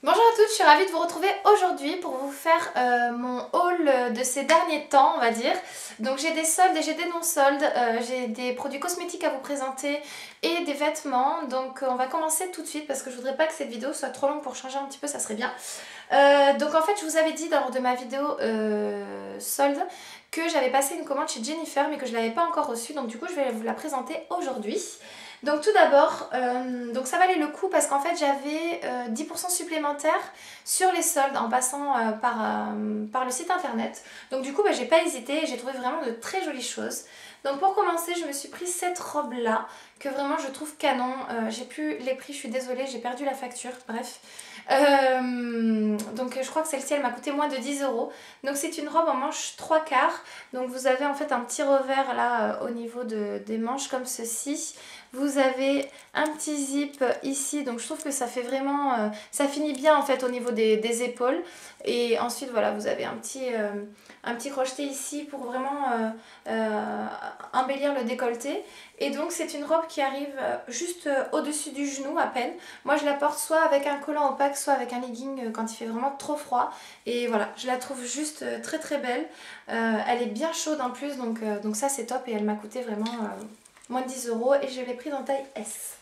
Bonjour à toutes, je suis ravie de vous retrouver aujourd'hui pour vous faire mon haul de ces derniers temps, on va dire. Donc j'ai des soldes et j'ai des non-soldes, j'ai des produits cosmétiques à vous présenter et des vêtements. Donc on va commencer tout de suite parce que je voudrais pas que cette vidéo soit trop longue pour changer un petit peu, ça serait bien. Donc en fait je vous avais dit lors de ma vidéo solde que j'avais passé une commande chez Jennifer mais que je ne l'avais pas encore reçue, donc du coup je vais vous la présenter aujourd'hui. Donc tout d'abord, donc ça valait le coup parce qu'en fait j'avais 10% supplémentaire sur les soldes en passant par le site internet. Donc du coup j'ai pas hésité et j'ai trouvé vraiment de très jolies choses. Donc pour commencer je me suis pris cette robe là que vraiment je trouve canon. J'ai plus les prix, je suis désolée, j'ai perdu la facture, bref. Donc je crois que celle-ci elle m'a coûté moins de 10 €. Donc c'est une robe en manche 3/4. Donc vous avez en fait un petit revers là au niveau des manches comme ceci. Vous avez un petit zip ici, donc je trouve que ça fait vraiment, ça finit bien en fait au niveau des épaules. Et ensuite voilà, vous avez un petit crocheté ici pour vraiment embellir le décolleté. Et donc c'est une robe qui arrive juste au-dessus du genou à peine. Moi je la porte soit avec un collant opaque, soit avec un legging quand il fait vraiment trop froid. Et voilà, je la trouve juste très très belle. Elle est bien chaude en plus, donc ça c'est top et elle m'a coûté vraiment moins de 10 € et je l'ai pris en taille S.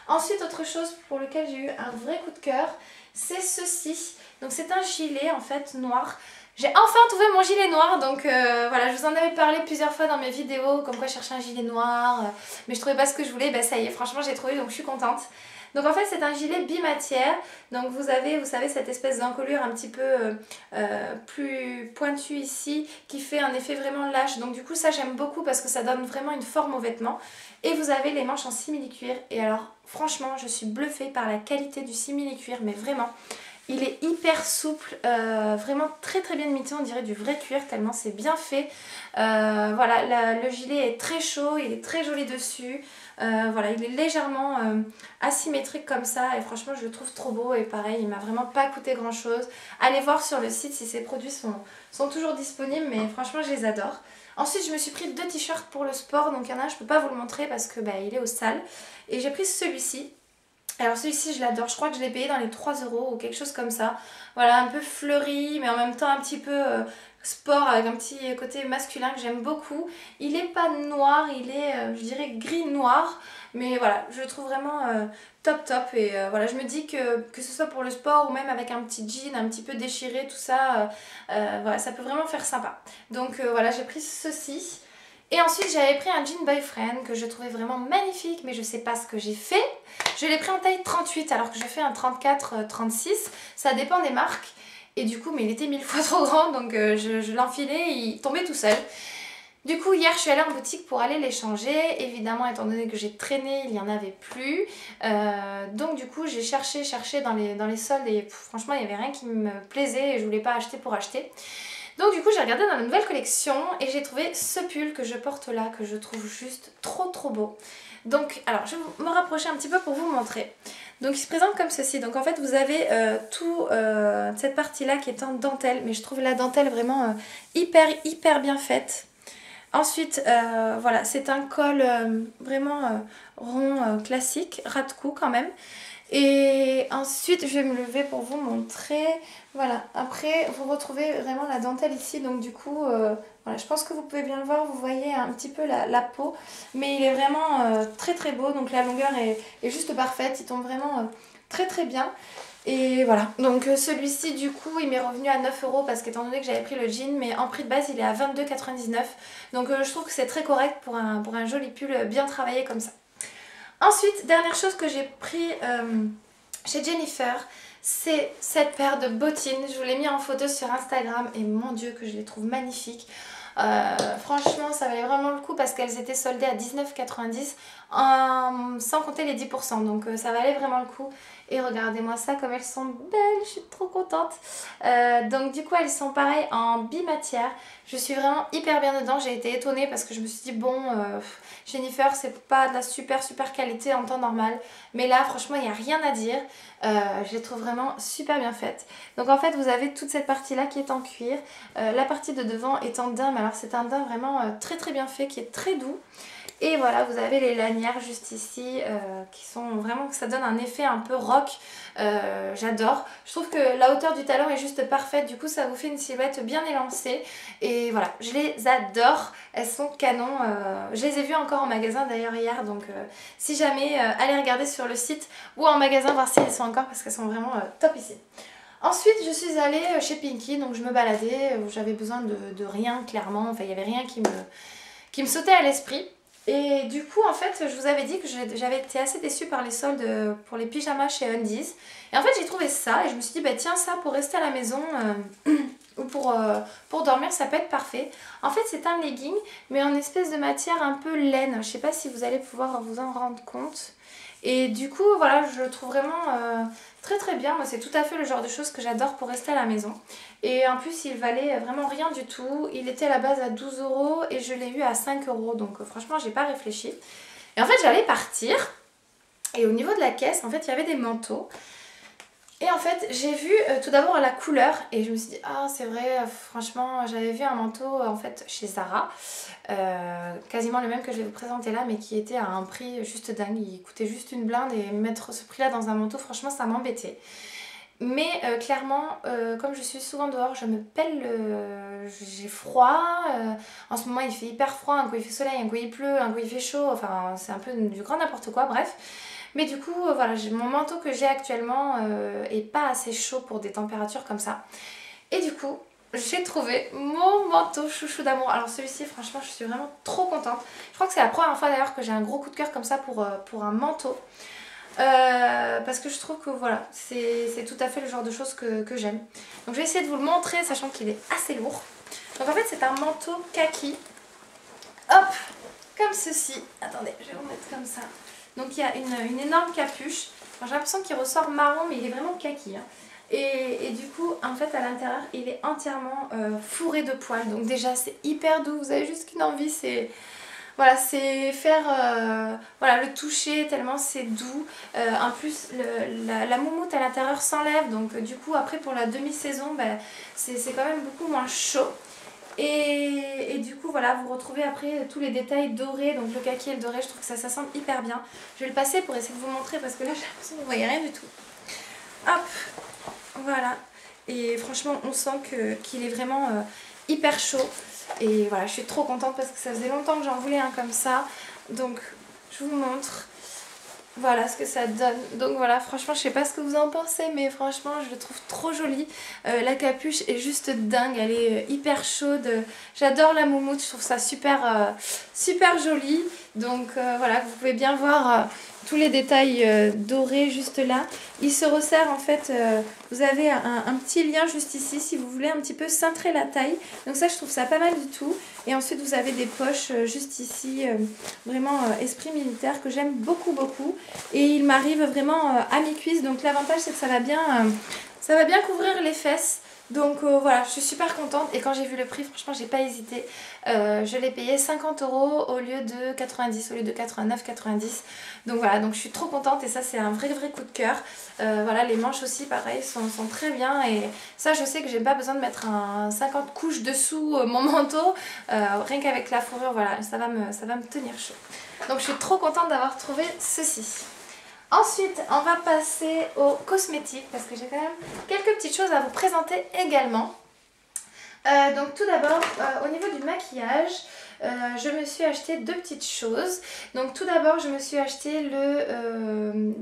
Ensuite, autre chose pour lequel j'ai eu un vrai coup de cœur, c'est ceci. Donc c'est un gilet en fait noir. J'ai enfin trouvé mon gilet noir, donc voilà, je vous en avais parlé plusieurs fois dans mes vidéos, comme quoi je cherchais un gilet noir, mais je trouvais pas ce que je voulais, bah ça y est, franchement j'ai trouvé, donc je suis contente. Donc en fait c'est un gilet bimatière, donc vous avez, vous savez, cette espèce d'encolure un petit peu plus pointue ici, qui fait un effet vraiment lâche, donc du coup ça j'aime beaucoup parce que ça donne vraiment une forme aux vêtements. Et vous avez les manches en simili-cuir, et alors franchement je suis bluffée par la qualité du simili-cuir, mais vraiment. Il est hyper souple, vraiment très très bien imité, on dirait du vrai cuir tellement c'est bien fait. Voilà, le gilet est très chaud, il est très joli dessus. Voilà, il est légèrement asymétrique comme ça et franchement je le trouve trop beau et pareil, il m'a vraiment pas coûté grand chose. Allez voir sur le site si ces produits sont toujours disponibles, mais franchement je les adore. Ensuite je me suis pris 2 t-shirts pour le sport, donc il y en a un je peux pas vous le montrer parce que il est aux salles. Et j'ai pris celui-ci. Alors celui-ci je l'adore, je crois que je l'ai payé dans les 3 € ou quelque chose comme ça. Voilà, un peu fleuri mais en même temps un petit peu sport avec un petit côté masculin que j'aime beaucoup. Il est pas noir, il est je dirais gris noir. Mais voilà, je le trouve vraiment top top et voilà, je me dis que ce soit pour le sport ou même avec un petit jean un petit peu déchiré, tout ça, voilà, ça peut vraiment faire sympa. Donc voilà, j'ai pris ceci. Et ensuite j'avais pris un jean boyfriend que je trouvais vraiment magnifique, mais je sais pas ce que j'ai fait. Je l'ai pris en taille 38 alors que je fais un 34-36, ça dépend des marques. Et du coup, mais il était 1000 fois trop grand, donc je l'enfilais et il tombait tout seul. Du coup, hier, je suis allée en boutique pour aller les changer. Évidemment, étant donné que j'ai traîné, il n'y en avait plus. Donc du coup, j'ai cherché dans les soldes et franchement, il n'y avait rien qui me plaisait et je voulais pas acheter pour acheter. Donc du coup j'ai regardé dans la nouvelle collection et j'ai trouvé ce pull que je porte là, que je trouve juste trop trop beau. Donc alors je vais me rapprocher un petit peu pour vous montrer. Donc il se présente comme ceci, donc en fait vous avez cette partie là qui est en dentelle, mais je trouve la dentelle vraiment hyper bien faite. Ensuite voilà, c'est un col vraiment rond classique, ras de cou quand même. Et ensuite je vais me lever pour vous montrer. Voilà, après vous retrouvez vraiment la dentelle ici, donc du coup voilà, je pense que vous pouvez bien le voir, vous voyez un petit peu la peau, mais il est vraiment très très beau, donc la longueur est juste parfaite, il tombe vraiment très très bien. Et voilà, donc celui-ci du coup il m'est revenu à 9 € parce qu'étant donné que j'avais pris le jean, mais en prix de base il est à 22,99 €, donc je trouve que c'est très correct pour un joli pull bien travaillé comme ça. Ensuite, dernière chose que j'ai pris chez Jennifer, c'est cette paire de bottines. Je vous l'ai mis en photo sur Instagram et mon Dieu que je les trouve magnifiques. Franchement, ça valait vraiment le coup parce qu'elles étaient soldées à 19,90 € sans compter les 10%. Donc ça valait vraiment le coup. Et regardez-moi ça comme elles sont belles, je suis trop contente. Donc du coup elles sont pareilles en bimatière. Je suis vraiment hyper bien dedans, j'ai été étonnée parce que je me suis dit bon, Jennifer c'est pas de la super qualité en temps normal. Mais là franchement il n'y a rien à dire, je les trouve vraiment super bien faites. Donc en fait vous avez toute cette partie là qui est en cuir, la partie de devant est en daim, alors c'est un daim vraiment très bien fait qui est très doux. Et voilà, vous avez les lanières juste ici qui sont vraiment, ça donne un effet un peu rock. J'adore. Je trouve que la hauteur du talon est juste parfaite, du coup ça vous fait une silhouette bien élancée. Et voilà, je les adore, elles sont canon. Je les ai vues encore en magasin d'ailleurs hier, donc si jamais, allez regarder sur le site ou en magasin voir si elles sont encore parce qu'elles sont vraiment top ici. Ensuite, je suis allée chez Pinky, donc je me baladais, j'avais besoin de rien clairement, enfin il n'y avait rien qui me sautait à l'esprit. Et du coup, en fait, je vous avais dit que j'avais été assez déçue par les soldes pour les pyjamas chez Undies. Et en fait, j'ai trouvé ça et je me suis dit, bah tiens, ça pour rester à la maison ou pour dormir, ça peut être parfait. En fait, c'est un legging, mais en espèce de matière un peu laine. Je sais pas si vous allez pouvoir vous en rendre compte. Et du coup, voilà, je le trouve vraiment très très bien. Moi, c'est tout à fait le genre de choses que j'adore pour rester à la maison. Et en plus, il valait vraiment rien du tout. Il était à la base à 12 € et je l'ai eu à 5 €. Donc franchement, j'ai pas réfléchi. Et en fait, j'allais partir. Et au niveau de la caisse, en fait, il y avait des manteaux. Et en fait, j'ai vu tout d'abord la couleur et je me suis dit, ah c'est vrai, franchement, j'avais vu un manteau en fait chez Zara, quasiment le même que je vais vous présenter là, mais qui était à un prix juste dingue. Il coûtait juste une blinde et mettre ce prix là dans un manteau, franchement, ça m'embêtait. Mais clairement, comme je suis souvent dehors, je me pèle, j'ai froid. En ce moment, il fait hyper froid, un coup il fait soleil, un coup il pleut, un coup il fait chaud. Enfin, c'est un peu du grand n'importe quoi, bref. Mais du coup, voilà, mon manteau que j'ai actuellement est pas assez chaud pour des températures comme ça. Et du coup, j'ai trouvé mon manteau chouchou d'amour. Alors celui-ci, franchement, je suis vraiment trop contente. Je crois que c'est la première fois d'ailleurs que j'ai un gros coup de cœur comme ça pour un manteau. Parce que je trouve que voilà, c'est tout à fait le genre de choses que j'aime. Donc je vais essayer de vous le montrer, sachant qu'il est assez lourd. Donc en fait, c'est un manteau kaki. Hop, comme ceci. Attendez, je vais vous mettre comme ça. Donc il y a une énorme capuche. J'ai l'impression qu'il ressort marron, mais il est vraiment kaki. Hein. Et du coup, en fait, à l'intérieur, il est entièrement fourré de poils. Donc déjà, c'est hyper doux. Vous avez juste qu'une envie, c'est... Voilà, c'est faire voilà, le toucher tellement c'est doux. En plus, la moumoute à l'intérieur s'enlève. Donc du coup, après pour la demi-saison, ben, c'est quand même beaucoup moins chaud. Et du coup voilà, vous retrouvez après tous les détails dorés, donc le kaki et le doré, je trouve que ça s'assemble hyper bien. Je vais le passer pour essayer de vous montrer parce que là j'ai l'impression que vous voyez rien du tout. Hop, voilà. Et franchement on sent qu'il est vraiment hyper chaud. Et voilà, je suis trop contente parce que ça faisait longtemps que j'en voulais un comme ça. Donc je vous montre. Voilà ce que ça donne. Donc voilà, franchement, je sais pas ce que vous en pensez, mais franchement, je le trouve trop joli. La capuche est juste dingue, elle est hyper chaude. J'adore la moumoute, je trouve ça super, super joli. Donc voilà, vous pouvez bien voir tous les détails dorés juste là. Il se resserre en fait, vous avez un petit lien juste ici si vous voulez un petit peu cintrer la taille. Donc ça, je trouve ça pas mal du tout. Et ensuite, vous avez des poches juste ici, vraiment esprit militaire que j'aime beaucoup, beaucoup. Et il m'arrive vraiment à mi-cuisse. Donc l'avantage, c'est que ça va bien couvrir les fesses. Donc voilà, je suis super contente et quand j'ai vu le prix, franchement, j'ai pas hésité. Je l'ai payé 50 € au lieu de 90, au lieu de 89,90. Donc voilà, donc je suis trop contente et ça c'est un vrai coup de cœur. Voilà, les manches aussi pareil sont très bien et ça je sais que j'ai pas besoin de mettre un 50 couches dessous mon manteau. Rien qu'avec la fourrure, voilà, ça va me tenir chaud. Donc je suis trop contente d'avoir trouvé ceci. Ensuite, on va passer aux cosmétiques parce que j'ai quand même quelques petites choses à vous présenter également. Donc tout d'abord, au niveau du maquillage, je me suis acheté deux petites choses. Donc tout d'abord, je me suis acheté le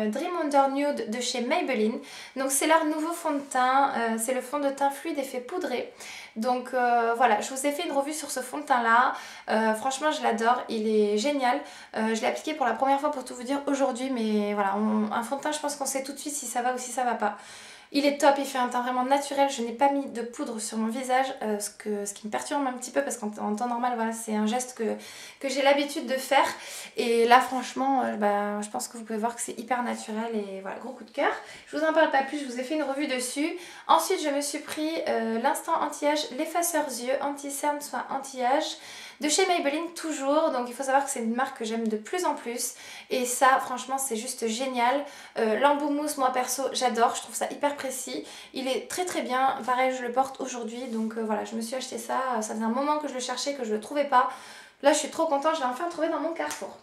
Dream Wonder Nude de chez Maybelline. Donc c'est leur nouveau fond de teint, c'est le fond de teint fluide effet poudré. Donc voilà, je vous ai fait une revue sur ce fond de teint là. Franchement, je l'adore, il est génial. Je l'ai appliqué pour la première fois pour tout vous dire aujourd'hui, mais voilà, un fond de teint, je pense qu'on sait tout de suite si ça va ou si ça va pas. Il est top, il fait un teint vraiment naturel, je n'ai pas mis de poudre sur mon visage, ce qui me perturbe un petit peu parce qu'en temps normal, voilà, c'est un geste que j'ai l'habitude de faire. Et là franchement, je pense que vous pouvez voir que c'est hyper naturel et voilà, gros coup de cœur. Je vous en parle pas plus, je vous ai fait une revue dessus. Ensuite, je me suis pris l'instant anti-âge, l'effaceur yeux, anti-cerne soit anti-âge. De chez Maybelline toujours, donc il faut savoir que c'est une marque que j'aime de plus en plus et ça franchement c'est juste génial. L'embout mousse, moi perso j'adore, je trouve ça hyper précis, il est très bien, pareil je le porte aujourd'hui donc voilà, je me suis acheté ça, ça faisait un moment que je le cherchais, que je le trouvais pas. Là je suis trop contente, je l'ai enfin trouvé dans mon Carrefour.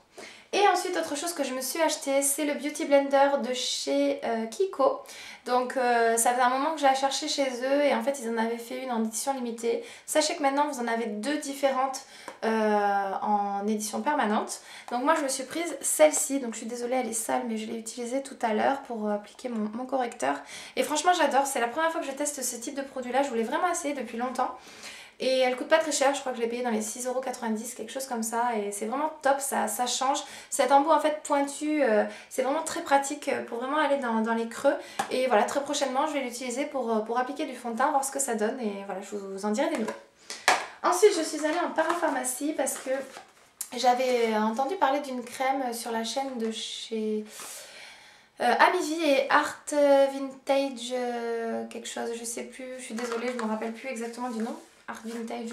Et ensuite, autre chose que je me suis acheté, c'est le Beauty Blender de chez Kiko. Donc ça faisait un moment que j'ai cherché chez eux et en fait ils en avaient fait une en édition limitée. Sachez que maintenant vous en avez deux différentes en édition permanente. Donc moi je me suis prise celle-ci, donc je suis désolée elle est sale mais je l'ai utilisée tout à l'heure pour appliquer mon correcteur. Et franchement j'adore, c'est la première fois que je teste ce type de produit là, je voulais vraiment essayer depuis longtemps. Et elle coûte pas très cher, je crois que je l'ai payée dans les 6,90 €, quelque chose comme ça. Et c'est vraiment top, ça change. Cet embout en fait pointu, c'est vraiment très pratique pour vraiment aller dans les creux. Et voilà, très prochainement je vais l'utiliser pour appliquer du fond de teint, voir ce que ça donne. Et voilà, je vous en dirai des nouvelles. Ensuite je suis allée en parapharmacie parce que j'avais entendu parler d'une crème sur la chaîne de chez... Amivie et Art Vintage quelque chose, je sais plus, je suis désolée, je me rappelle plus exactement du nom. Art Vintage,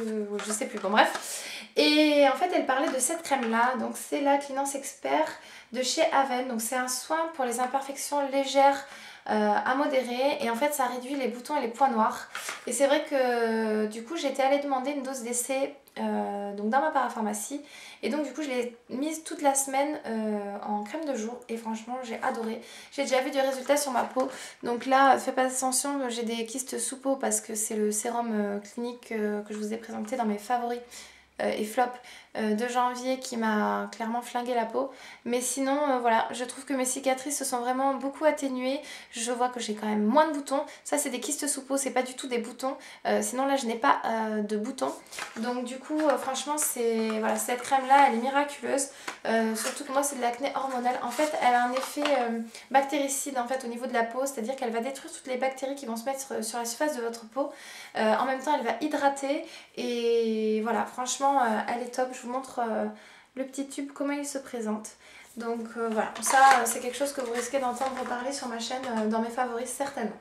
je sais plus, bon bref. Et en fait elle parlait de cette crème là, donc c'est la Cleanance Expert de chez Aven. Donc c'est un soin pour les imperfections légères à modérer et en fait ça réduit les boutons et les points noirs. Et c'est vrai que du coup j'étais allée demander une dose d'essai donc dans ma parapharmacie et donc du coup je l'ai mise toute la semaine en crème de jour et franchement j'ai adoré. J'ai déjà vu du résultat sur ma peau, donc là faites pas attention, j'ai des kystes sous peau parce que c'est le sérum clinique que je vous ai présenté dans mes favoris et flop de janvier qui m'a clairement flingué la peau. Mais sinon voilà, je trouve que mes cicatrices se sont vraiment beaucoup atténuées. Je vois que j'ai quand même moins de boutons. Ça c'est des kystes sous peau, c'est pas du tout des boutons. Sinon là je n'ai pas de boutons. Donc du coup franchement c'est voilà, cette crème là elle est miraculeuse. Surtout que moi c'est de l'acné hormonal. En fait elle a un effet bactéricide en fait au niveau de la peau. C'est à dire qu'elle va détruire toutes les bactéries qui vont se mettre sur la surface de votre peau. En même temps elle va hydrater. Et voilà, franchement elle est top. Je vous montre le petit tube, comment il se présente. Donc voilà, ça c'est quelque chose que vous risquez d'entendre parler sur ma chaîne dans mes favoris certainement.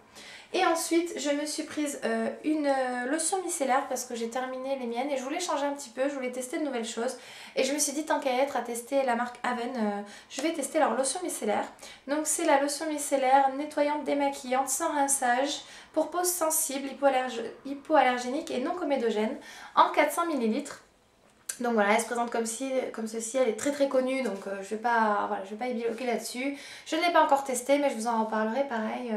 Et ensuite je me suis prise une lotion micellaire parce que j'ai terminé les miennes et je voulais changer un petit peu, je voulais tester de nouvelles choses. Et je me suis dit tant qu'à être à tester la marque Aven, je vais tester leur lotion micellaire. Donc c'est la lotion micellaire nettoyante démaquillante sans rinçage pour peau sensible, hypoallergénique et non comédogène en 400 ml. Donc voilà, elle se présente comme ceci, elle est très très connue, donc je vais pas épiloguer là-dessus. Je ne l'ai pas encore testée, mais je vous en reparlerai pareil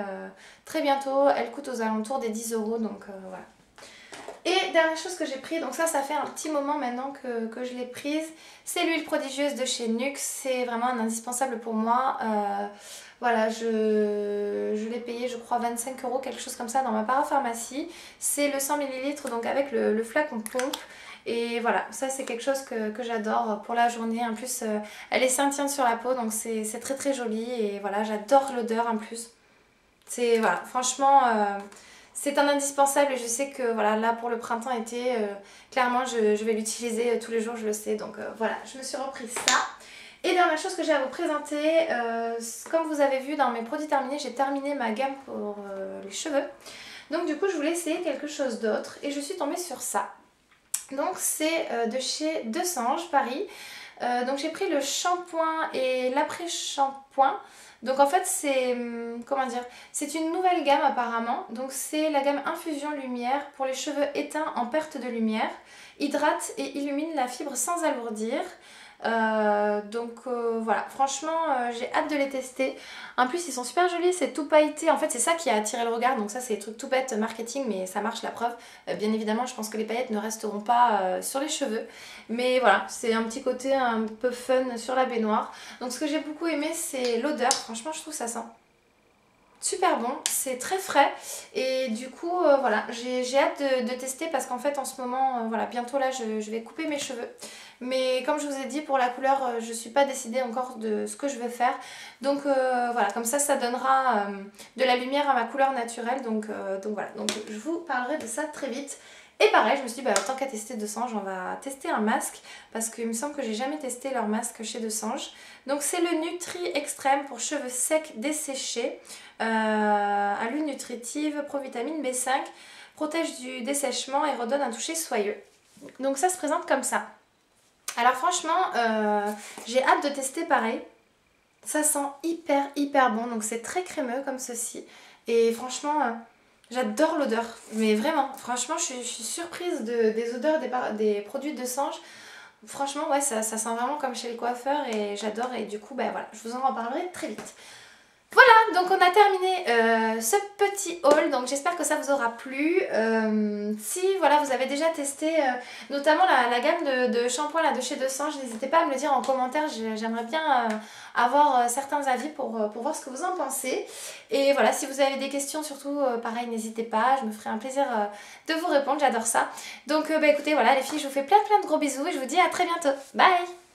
très bientôt. Elle coûte aux alentours des 10 €, donc voilà. Et dernière chose que j'ai pris, donc ça fait un petit moment maintenant que je l'ai prise, c'est l'huile prodigieuse de chez Nuxe. C'est vraiment un indispensable pour moi. Voilà, je l'ai payé je crois 25 €, quelque chose comme ça dans ma parapharmacie. C'est le 100 ml, donc avec le flacon pompe. Et voilà, ça c'est quelque chose que j'adore pour la journée. En plus, elle est scintillante sur la peau, donc c'est très très joli. Et voilà, j'adore l'odeur en plus. C'est voilà, franchement, c'est un indispensable. Et je sais que voilà, là pour le printemps-été, clairement je vais l'utiliser tous les jours, je le sais. Donc voilà, je me suis repris ça. Et dernière chose que j'ai à vous présenter, comme vous avez vu dans mes produits terminés, j'ai terminé ma gamme pour les cheveux. Donc du coup, je voulais essayer quelque chose d'autre et je suis tombée sur ça. Donc c'est de chez Desange Paris. Donc j'ai pris le shampoing et l'après-shampoing. Donc en fait c'est, comment dire, c'est une nouvelle gamme apparemment. Donc c'est la gamme Infusion Lumière pour les cheveux éteints en perte de lumière. Hydrate et illumine la fibre sans alourdir. Voilà, franchement j'ai hâte de les tester. En plus ils sont super jolis, c'est tout pailleté. En fait c'est ça qui a attiré le regard. Donc ça c'est des trucs tout bêtes marketing, mais ça marche la preuve. Bien évidemment je pense que les paillettes ne resteront pas sur les cheveux. Mais voilà, c'est un petit côté un peu fun sur la baignoire. Donc ce que j'ai beaucoup aimé c'est l'odeur. Franchement je trouve ça sent super bon, c'est très frais et du coup voilà, j'ai hâte de tester parce qu'en fait en ce moment, voilà, bientôt là je vais couper mes cheveux. Mais comme je vous ai dit, pour la couleur, je ne suis pas décidée encore de ce que je veux faire. Donc voilà, comme ça donnera de la lumière à ma couleur naturelle. Donc voilà, donc je vous parlerai de ça très vite. Et pareil, je me suis dit, bah, tant qu'à tester Desange, on va tester un masque. Parce qu'il me semble que j'ai jamais testé leur masque chez Desange. Donc c'est le Nutri Extrême pour cheveux secs desséchés. À l'huile nutritive, provitamine B5. Protège du dessèchement et redonne un toucher soyeux. Donc ça se présente comme ça. Alors franchement, j'ai hâte de tester pareil. Ça sent hyper bon. Donc c'est très crémeux comme ceci. Et franchement... j'adore l'odeur, mais vraiment, franchement je suis surprise des odeurs des produits de Desange. franchement ouais ça sent vraiment comme chez le coiffeur et j'adore et du coup ben voilà, je vous en reparlerai très vite. Voilà, donc on a terminé ce petit haul, donc j'espère que ça vous aura plu. Si voilà, vous avez déjà testé notamment la gamme de shampoings là, de chez Desange, n'hésitez pas à me le dire en commentaire, j'aimerais bien avoir certains avis pour voir ce que vous en pensez. Et voilà, si vous avez des questions surtout, pareil, n'hésitez pas, je me ferai un plaisir de vous répondre, j'adore ça. Donc bah, écoutez, voilà les filles, je vous fais plein de gros bisous et je vous dis à très bientôt. Bye!